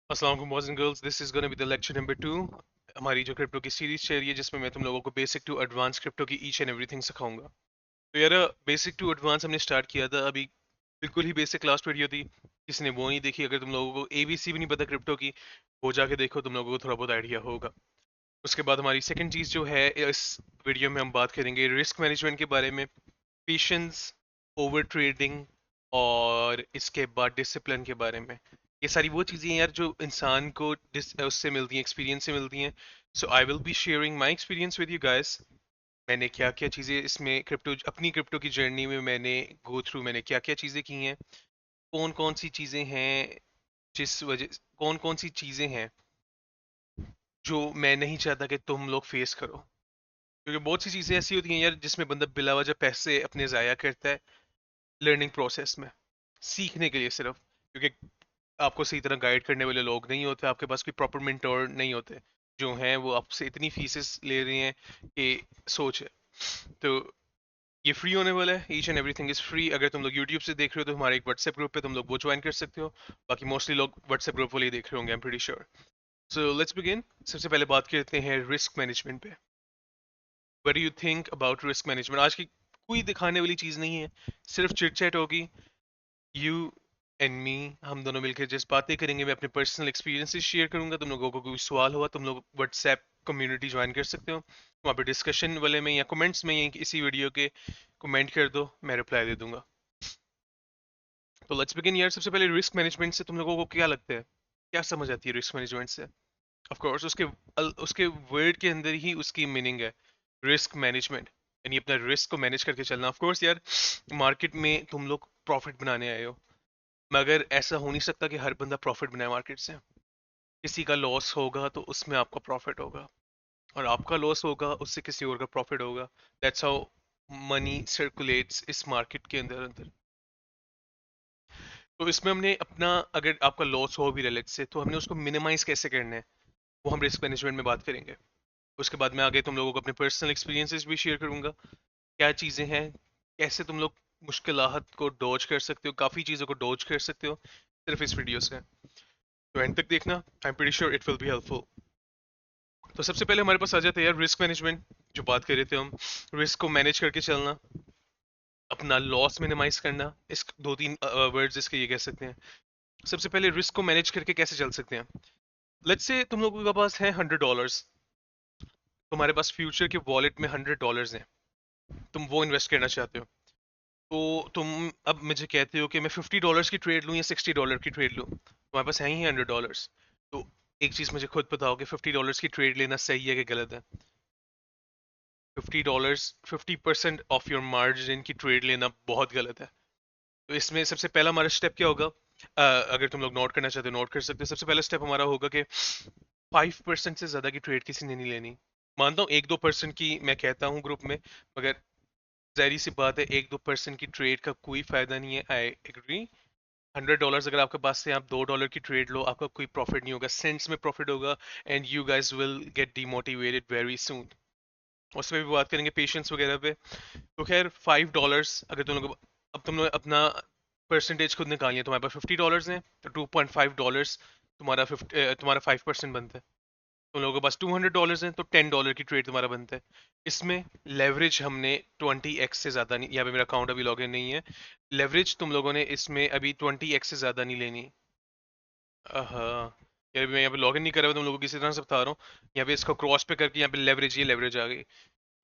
अस्सलाम वालेकुम boys and girls, this is gonna be the lecture number 2 हमारी जो क्रिप्टो की सीरीज चल रही है, जिसमें मैं तुम लोगों को बेसिक टू एडवांस क्रिप्टो की ईच एंड एवरीथिंग सिखाऊंगा। तो यार, बेसिक टू एडवांस हमने स्टार्ट किया था अभी, बिल्कुल ही बेसिक लास्ट वीडियो थी। किसी ने वो नहीं देखी, अगर तुम लोगों को एबीसी भी नहीं पता क्रिप्टो की, वो जाके देखो, तुम लोगों को थोड़ा बहुत आइडिया होगा। उसके बाद हमारी सेकंड चीज जो है, इस वीडियो में हम बात करेंगे रिस्क मैनेजमेंट के बारे में, पेशेंस, ओवर ट्रेडिंग, और इसके बाद डिसिप्लिन के बारे में। ये सारी वो चीज़ें हैं यार जो इंसान को उससे मिलती हैं, एक्सपीरियंस से मिलती हैं। So I will be sharing my experience with you guys. मैंने क्या क्या चीज़ें इसमें क्रिप्टो, अपनी क्रिप्टो की जर्नी में मैंने गो थ्रू, मैंने क्या क्या चीज़ें की हैं, कौन कौन सी चीज़ें हैं जिस वजह, कौन कौन सी चीज़ें हैं जो मैं नहीं चाहता कि तुम लोग फेस करो। क्योंकि बहुत सी चीज़ें ऐसी होती हैं यार जिसमें बंदा बिला वजह पैसे अपने ज़ाया करता है लर्निंग प्रोसेस में, सीखने के लिए सिर्फ, क्योंकि आपको सही तरह गाइड करने वाले लोग नहीं होते, आपके पास कोई प्रॉपर मेंटोर नहीं होते, जो हैं वो आपसे इतनी फीसेस ले रहे हैं कि सोच है। तो ये फ्री होने वाला है, each and everything is free. अगर तुम लोग यूट्यूब से देख रहे हो तो हमारे एक व्हाट्सएप ग्रुप पे तुम लोग वो ज्वाइन कर सकते हो। बाकी मोस्टली लोग व्हाट्सएप ग्रुप वाले ही देख रहे होंगे, I am pretty sure. So let's begin. सबसे पहले बात करते हैं रिस्क मैनेजमेंट पे। What do you think about risk management? आज की कोई दिखाने वाली चीज़ नहीं है, सिर्फ चिट चैट होगी। यू एंड मी, हम दोनों मिलकर जिस बातें करेंगे, मैं अपने पर्सनल एक्सपीरियंसेस शेयर करूंगा। तुम लोगों को कोई सवाल हुआ, तुम लोग व्हाट्सएप कम्युनिटी ज्वाइन कर सकते हो, वहाँ पे डिस्कशन वाले में या कमेंट्स में या इसी वीडियो के कमेंट कर दो, मैं रिप्लाई दे दूंगा। तो लेट्स बिगिन यार। सबसे पहले रिस्क मैनेजमेंट से तुम लोगों को क्या लगता है, क्या समझ आती है रिस्क मैनेजमेंट से? ऑफ कोर्स उसके वर्ड के अंदर ही उसकी मीनिंग है, रिस्क मैनेजमेंट, यानी अपना रिस्क को मैनेज करके चलना। ऑफ कोर्स यार, मार्केट में तुम लोग प्रॉफिट बनाने आए हो, मगर ऐसा हो नहीं सकता कि हर बंदा प्रॉफिट बनाए मार्केट से। किसी का लॉस होगा तो उसमें आपका प्रॉफिट होगा, और आपका लॉस होगा उससे किसी और का प्रॉफिट होगा। दैट्स हाउ मनी सर्कुलेट्स इस मार्केट के अंदर अंदर। तो इसमें हमने अपना, अगर आपका लॉस हो भी रिलेट से, तो हमने उसको मिनिमाइज कैसे करना है, वो हम रिस्क मैनेजमेंट में बात करेंगे। उसके बाद मैं आगे तुम लोगों को अपने पर्सनल एक्सपीरियंसेस भी शेयर करूंगा, क्या चीज़ें हैं, कैसे तुम लोग मुश्किलात को डॉज कर सकते हो, काफ़ी चीज़ों को डॉज कर सकते हो सिर्फ इस वीडियो से। तो एंड तक देखना, I am pretty sure it will be helpful. तो सबसे पहले हमारे पास आ जाते हैं यार रिस्क मैनेजमेंट, जो बात कर रहे थे हम, रिस्क को मैनेज करके चलना, अपना लॉस मिनिमाइज करना। इस दो तीन वर्ड्स इसके ये कह सकते हैं। सबसे पहले रिस्क को मैनेज करके कैसे चल सकते हैं? लेट्स से तुम लोगों के पास है $100, तुम्हारे पास फ्यूचर के वॉलेट में $100 हैं, तुम वो इन्वेस्ट करना चाहते हो। तो तुम अब मुझे कहते हो कि मैं $50 की ट्रेड लूँ या $60 की ट्रेड लूँ, तुम्हारे पास है ही $100। तो एक चीज़ मुझे खुद बताओ कि $50 की ट्रेड लेना सही है कि गलत है? $50, 50% ऑफ योर मार्जिन की ट्रेड लेना बहुत गलत है। तो इसमें सबसे पहला हमारा स्टेप क्या होगा? अगर तुम लोग नोट करना चाहते हो नोट कर सकते हो। सबसे पहला स्टेप हमारा होगा कि 5% से ज्यादा की ट्रेड किसी ने नहीं लेनी। मानता हूँ 1-2% की मैं कहता हूँ ग्रुप में, मगर जाहिर सी बात है 1-2% की ट्रेड का कोई फायदा नहीं है, आई एग्री। $100 अगर आपके पास से, आप $2 की ट्रेड लो, आपका कोई प्रॉफिट नहीं होगा, सेंट्स में प्रॉफिट होगा, and you guys will get demotivated very soon. उस पर भी बात करेंगे, पेशेंस वगैरह पे। तो खैर $5 अगर तुम लोग, अब तुम लोग अपना परसेंटेज खुद निकालिए, तुम्हारे पास $50 हैं, तो $2.5 तुम्हारा तुम्हारा 5% बनता है। तुम लोगों के पास $200 हैं, तो $10 की ट्रेड तुम्हारा बनता है। इसमें लेवरेज हमने 20x से ज़्यादा नहीं, यहाँ पे मेरा अकाउंट अभी लॉगिन नहीं है, लेवरेज तुम लोगों ने इसमें अभी 20x से ज़्यादा नहीं लेनी। हाँ यार, मैं यहाँ पे लॉगिन नहीं कर रहा हूँ, तुम लोगों को किसी तरह से बता रहा हूँ। यहाँ पे इसको क्रॉस पे करके यहाँ पे लेवरेज, ये लेवरेज आ गई।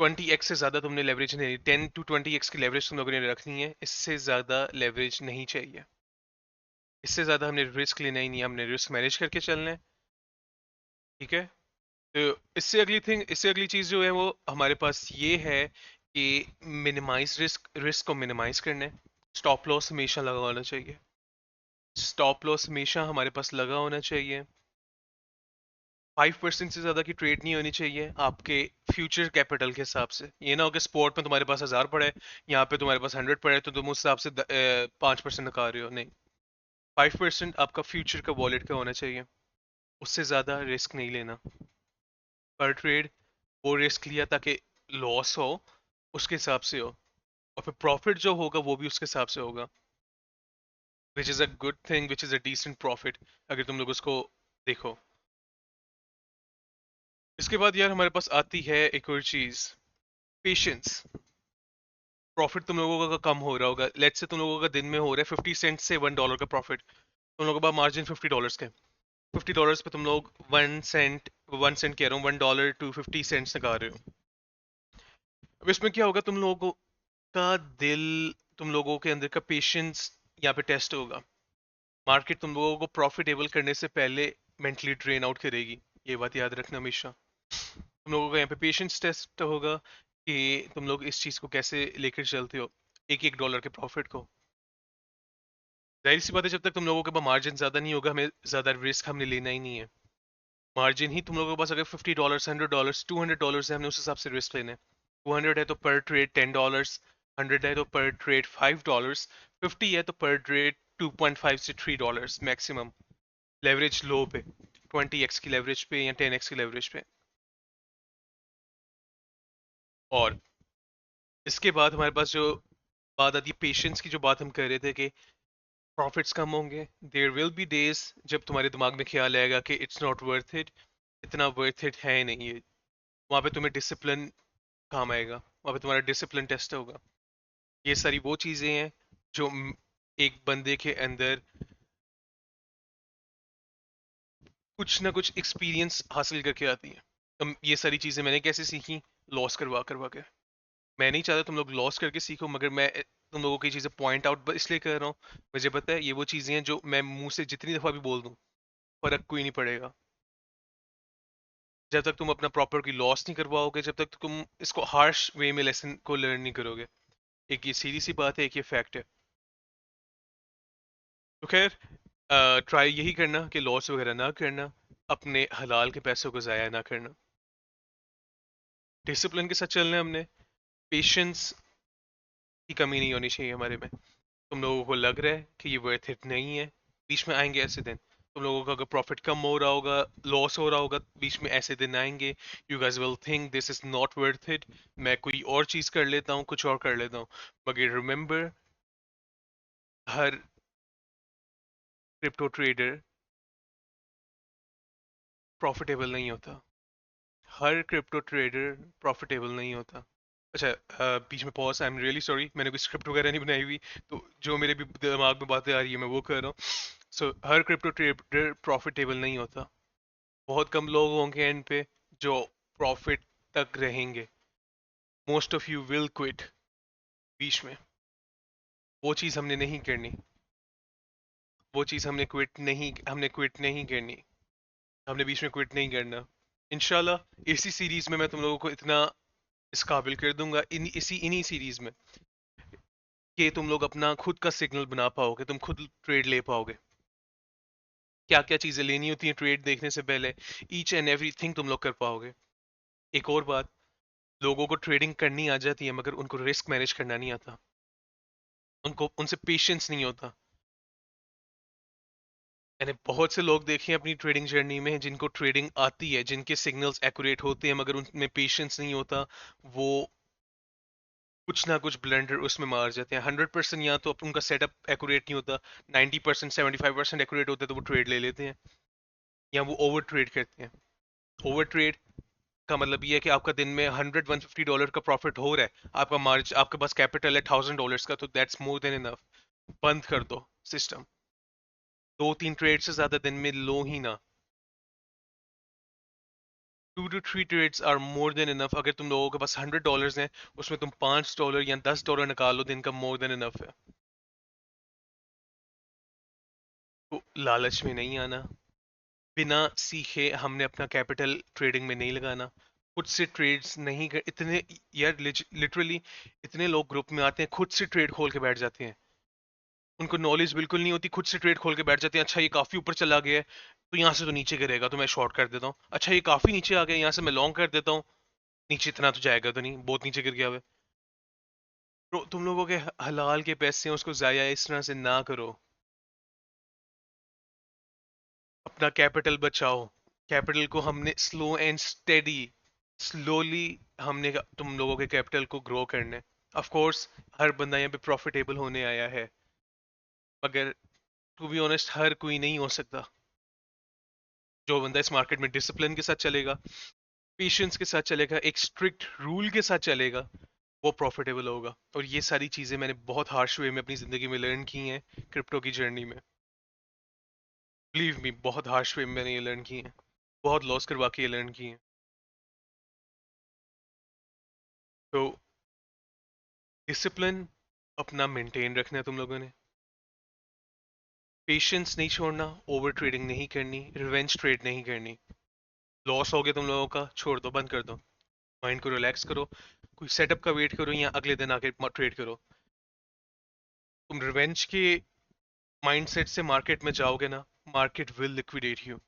20x से ज़्यादा तुमने लेवरेज नहीं, 10 to 20x की लेवरेज तुम लोगों ने रखनी है, इससे ज़्यादा लेवरेज नहीं चाहिए। इससे ज़्यादा हमने रिस्क लेना ही नहीं है, हमने रिस्क मैनेज करके चलना है। ठीक है। तो इससे अगली चीज़ जो है वो हमारे पास ये है कि मिनिमाइज रिस्क, रिस्क को मिनिमाइज करना है। स्टॉप लॉस हमेशा लगा होना चाहिए, स्टॉप लॉस हमेशा हमारे पास लगा होना चाहिए। 5% से ज्यादा की ट्रेड नहीं होनी चाहिए आपके फ्यूचर कैपिटल के हिसाब से। ये ना हो कि स्पोर्ट में तुम्हारे पास 1000 पड़े, यहाँ पे तुम्हारे पास 100 पड़े, तो तुम उस हिसाब से 5% निकाल रहे हो, नहीं। 5% आपका फ्यूचर का वॉलेट का होना चाहिए, उससे ज्यादा रिस्क नहीं लेना पर ट्रेड। वो रिस्क लिया ताकि लॉस हो उसके हिसाब से हो, और फिर प्रॉफिट जो होगा वो भी उसके हिसाब से होगा, which is a good thing, which is a decent profit. अगर तुम लोग उसको देखो, इसके बाद यार हमारे पास आती है एक और चीज, पेशेंस। प्रॉफिट तुम लोगों का कम हो रहा होगा, लेट्स से तुम लोगों का दिन में हो रहा है 50 सेंट से $1 का प्रॉफिट, तुम लोगों का मार्जिन $50 का है। $50 पे तुम लोग 1 सेंट, 1 सेंट कह रहा हूँ, $1 to 50 सेंट्स निकाल रहे हो। अब इसमें क्या होगा, तुम लोगों का दिल, तुम लोगों के अंदर का पेशेंस यहाँ पे टेस्ट होगा। मार्केट तुम लोगों को प्रॉफिटेबल करने से पहले मेंटली ड्रेन आउट करेगी, ये बात याद रखना हमेशा। तुम लोगों का यहाँ पे पेशेंस टेस्ट होगा कि तुम लोग इस चीज को कैसे लेकर चलते हो, एक एक डॉलर के प्रॉफिट को। जाहिर सी बात है, जब तक तुम लोगों के पास मार्जिन ज्यादा नहीं होगा, हमें ज्यादा रिस्क हमने लेना ही नहीं है। मार्जिन ही तुम लोगों के पास अगर $50, $100, $200 है, हमने उस हिसाब से रिस्क लेना है। 200 है तो पर ट्रेड $10, 100 है तो पर ट्रेड $5, 50 है तो पर ट्रेड 2.5 से $3 मैक्सिमम, लेवरेज लो पे, 20x की लेवरेज पे या 10x की लेवरेज पे। और इसके बाद हमारे पास जो बात आती है पेशेंस की, जो बात हम कर रहे थे कि प्रॉफिट्स कम होंगे, देयर विल बी डेज जब तुम्हारे दिमाग में ख्याल आएगा कि इट्स नॉट वर्थ इट, इतना वर्थ इट है नहीं ये। वहाँ पे तुम्हें डिसिप्लिन काम आएगा, वहाँ पे तुम्हारा डिसिप्लिन टेस्ट होगा। ये सारी वो चीज़ें हैं जो एक बंदे के अंदर कुछ ना कुछ एक्सपीरियंस हासिल करके आती है। ये सारी चीज़ें मैंने कैसे सीखी, लॉस करवा करवा के। मैं नहीं चाहता तुम लोग लॉस करके सीखो, मगर मैं तुम लोगों की चीज़ें पॉइंट आउट इसलिए कर रहा हूँ, मुझे पता है ये वो चीज़ें हैं जो मैं मुंह से जितनी दफ़ा भी बोल दूँ फर्क कोई नहीं पड़ेगा। जब तक तुम अपना प्रॉपर्टी लॉस नहीं करवाओगे, जब तक तुम इसको हार्श वे में लेसन को लर्न नहीं करोगे। एक ये सीधी सी बात है, एक ये फैक्ट है। तो खैर, ट्राई यही करना कि लॉस वगैरह ना करना, अपने हलाल के पैसों को ज़ाया ना करना, डिसिप्लिन के साथ चलना है हमने। पेशेंस की कमी नहीं होनी चाहिए हमारे में। तुम लोगों को लग रहा है कि ये वर्थ इट नहीं है, बीच में आएंगे ऐसे दिन। तुम लोगों का अगर प्रॉफिट कम हो रहा होगा, लॉस हो रहा होगा, बीच में ऐसे दिन आएंगे, you guys will think this is not worth it, मैं कोई और चीज कर लेता हूँ, कुछ और कर लेता हूँ। मगर रिमेंबर, हर क्रिप्टो ट्रेडर प्रॉफिटेबल नहीं होता। हर क्रिप्टो ट्रेडर प्रॉफिटेबल नहीं होता। अच्छा, बीच में pause, I am really sorry, मैंने कोई स्क्रिप्ट वगैरह नहीं बनाई हुई, तो जो मेरे भी दिमाग में बातें आ रही है मैं वो कर रहा हूँ। सो हर क्रिप्टो ट्रेडर प्रॉफिटेबल नहीं होता। बहुत कम लोग होंगे एंड पे जो प्रॉफिट तक रहेंगे। Most of you will quit बीच में। वो चीज़ हमने नहीं करनी, वो चीज़ हमने क्विट नहीं करनी, हमने बीच में क्विट नहीं करना। इंशाल्लाह इसी सीरीज में मैं तुम लोगों को इतना इस काबिल कर दूंगा, इन्हीं सीरीज में, कि तुम लोग अपना खुद का सिग्नल बना पाओगे, तुम खुद ट्रेड ले पाओगे। क्या क्या चीजें लेनी होती हैं ट्रेड देखने से पहले, ईच एंड एवरीथिंग तुम लोग कर पाओगे। एक और बात, लोगों को ट्रेडिंग करनी आ जाती है मगर उनको रिस्क मैनेज करना नहीं आता, उनको उनसे पेशेंस नहीं होता। मैंने बहुत से लोग देखे हैं अपनी ट्रेडिंग जर्नी में जिनको ट्रेडिंग आती है, जिनके सिग्नल्स एक्यूरेट होते हैं, मगर उनमें पेशेंस नहीं होता। वो कुछ ना कुछ ब्लंडर उसमें मार जाते हैं। 100% या तो उनका सेटअप एक्यूरेट नहीं होता, 90% 75% एक्यूरेट होता है, तो वो ट्रेड ले लेते हैं, या वो ओवर ट्रेड करते हैं। ओवर ट्रेड का मतलब ये है कि आपका दिन में 100 $150 का प्रॉफिट हो रहा है, आपका मार्जिन, आपके पास कैपिटल है $1000 का, तो दैट्स मोर देन इनफ। बंद कर दो सिस्टम, दो तीन ट्रेड से ज्यादा दिन में लो ही ना। 2 to 3 trades are more than enough. अगर तुम लोगों के पास $100 हैं, उसमें तुम $5 या $10 निकाल लो दिन का, मोर देन इनफ है। तो लालच में नहीं आना, बिना सीखे हमने अपना कैपिटल ट्रेडिंग में नहीं लगाना, खुद से ट्रेड्स नहीं कर, इतने यार लिटरली इतने लोग ग्रुप में आते हैं खुद से ट्रेड खोल के बैठ जाते हैं, उनको नॉलेज बिल्कुल नहीं होती, खुद से ट्रेड खोल के बैठ जाते हैं। अच्छा ये काफी ऊपर चला गया है, तो यहाँ से तो नीचे गिरेगा, तो मैं शॉर्ट कर देता हूँ। अच्छा ये काफी नीचे आ गया, यहाँ से मैं लॉन्ग कर देता हूँ, नीचे इतना तो जाएगा तो नहीं, बहुत नीचे गिर गया हुआ है। तो तुम लोगों के हलाल के पैसे हैं, उसको जाया इस तरह से ना करो। अपना कैपिटल बचाओ। कैपिटल को हमने स्लो एंड स्टेडी, स्लोली हमने तुम लोगों के कैपिटल को ग्रो करने। ऑफ कोर्स हर बंदा यहाँ पे प्रॉफिटेबल होने आया है, मगर टू बी ऑनेस्ट हर कोई नहीं हो सकता। जो बंदा इस मार्केट में डिसिप्लिन के साथ चलेगा, पेशेंस के साथ चलेगा, एक स्ट्रिक्ट रूल के साथ चलेगा, वो प्रॉफिटेबल होगा। और ये सारी चीजें मैंने बहुत हार्श वे में अपनी जिंदगी में लर्न की हैं क्रिप्टो की जर्नी में। बिलीव मी, बहुत हार्श वे में मैंने ये लर्न की हैं, बहुत लॉस करवा के ये लर्न की हैं। तो डिसिप्लिन अपना मेंटेन रखना है तुम लोगों ने, पेशेंस नहीं छोड़ना, ओवर ट्रेडिंग नहीं करनी, रिवेंज ट्रेड नहीं करनी। लॉस हो गया तुम लोगों का, छोड़ दो, बंद कर दो, माइंड को रिलैक्स करो, कोई सेटअप का वेट करो या अगले दिन आके ट्रेड करो। तुम रिवेंज के माइंडसेट से मार्केट में जाओगे ना, market will liquidate you.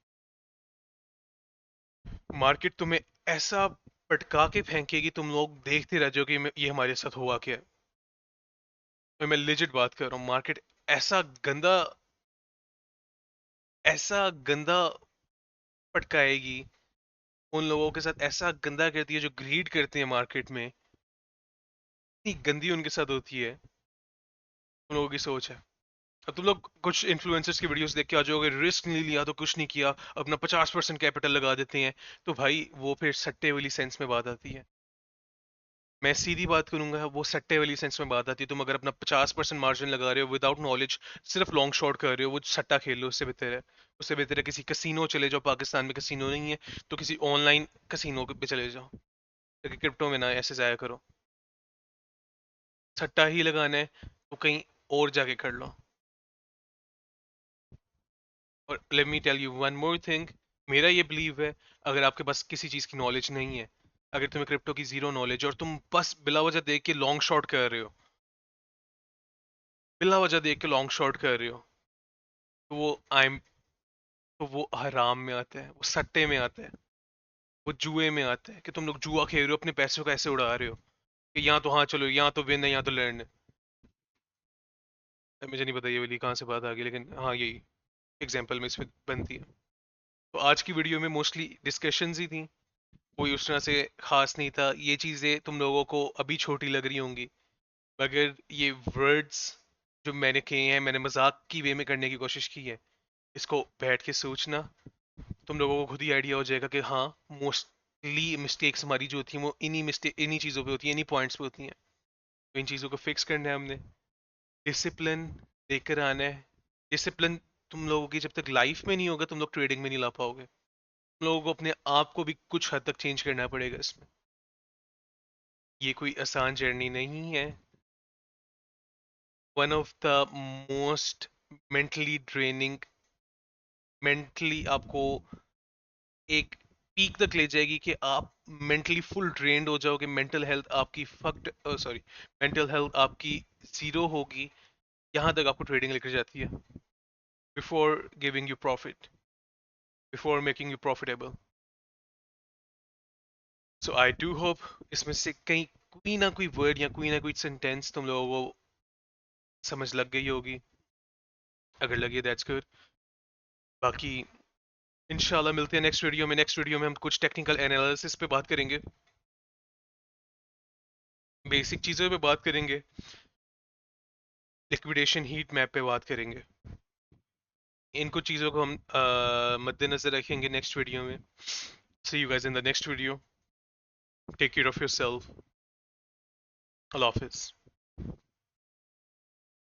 Market तुम्हें ऐसा पटका के फेंकेगी, तुम लोग देखते रह जाओगे ये हमारे साथ हुआ क्या है। तो मैं लेजिट बात कर रहा हूँ, मार्केट ऐसा गंदा, ऐसा गंदा पटकाएगी, उन लोगों के साथ ऐसा गंदा करती है जो ग्रीड करते हैं मार्केट में, इतनी गंदी उनके साथ होती है। उन लोगों की सोच है। अब तुम लोग कुछ इन्फ्लुएंसर्स की वीडियोस देख के आ जाओगे, रिस्क नहीं लिया तो कुछ नहीं किया, अपना 50% कैपिटल लगा देते हैं, तो भाई वो फिर सट्टे वाली सेंस में बात आती है। मैं सीधी बात करूंगा, वो सट्टे वाली सेंस में बात आती है। तुम अगर अपना 50% मार्जिन लगा रहे हो विदाउट नॉलेज, सिर्फ लॉन्ग शॉट कर रहे हो, वो सट्टा खेल लो, उससे बेहतर है। उससे बेहतर है किसी कसिनो चले जाओ, पाकिस्तान में कसिनो नहीं है तो किसी ऑनलाइन कसिनो पे चले जाओ, क्योंकि क्रिप्टो में ना ऐसे जाया करो। सट्टा ही लगाना है तो कहीं और जाके कर लो। और let me tell you one more thing, मेरा ये बिलीव है, अगर आपके पास किसी चीज़ की नॉलेज नहीं है, अगर तुम्हें क्रिप्टो की जीरो नॉलेज और तुम बस बिला वजह देख के लॉन्ग शॉट कर रहे हो, बिला वजह देख के लॉन्ग शॉट कर रहे हो, तो वो आई एम, तो वो हराम में आता है, वो सट्टे में आता है, वो जुए में आता है, कि तुम लोग जुआ खेल रहे हो, अपने पैसों को ऐसे उड़ा रहे हो कि यहाँ तो हाँ चलो, यहाँ तो विन है, यहाँ तो लर्न है। मुझे नहीं पता ये वाली कहाँ से बात आ गई, लेकिन हाँ यही एग्जाम्पल में इसमें बनती है। तो आज की वीडियो में मोस्टली डिस्कशंस ही थी, कोई उस तरह से खास नहीं था। ये चीज़ें तुम लोगों को अभी छोटी लग रही होंगी, मगर ये वर्ड्स जो मैंने किए हैं, मैंने मजाक की वे में करने की कोशिश की है। इसको बैठ के सोचना, तुम लोगों को खुद ही आइडिया हो जाएगा कि हाँ, मोस्टली मिस्टेक्स हमारी जो होती हैं वो इन्हीं चीज़ों पे होती हैं, इन्हीं पॉइंट्स पे होती हैं। तो इन चीज़ों को फिक्स करना है हमने, डिसिप्लिन लेकर आना है। डिसिप्लिन तुम लोगों की जब तक लाइफ में नहीं होगा, तुम लोग ट्रेडिंग में नहीं ला पाओगे। तुम लोगों को अपने आप को भी कुछ हद तक चेंज करना पड़ेगा इसमें। ये कोई आसान जर्नी नहीं है। One of the most mentally draining, mentally आपको एक पीक तक ले जाएगी कि आप मेंटली फुल ड्रेन्ड हो जाओगे, मेंटल हेल्थ आपकी फक्ड, सॉरी, मेंटल हेल्थ आपकी जीरो होगी। यहाँ तक आपको ट्रेडिंग लेकर जाती है, before giving you profit, before making you profitable. So I do hope इसमें से कहीं कोई ना कोई वर्ड या कोई ना कोई सेंटेंस तुम लोगों को समझ लग गई होगी। अगर लगी दैट्स गुड। बाकी इंशाल्लाह मिलते हैं नेक्स्ट वीडियो में। नेक्स्ट वीडियो में हम कुछ टेक्निकल एनालिसिस पे बात करेंगे, बेसिक चीज़ों पे बात करेंगे, लिक्विडेशन हीट मैप पे बात करेंगे। इन कुछ चीज़ों को हम मद्देनजर रखेंगे नेक्स्ट वीडियो में। See you guys in the next video. Take care of yourself. अल्लाह हाफिज़।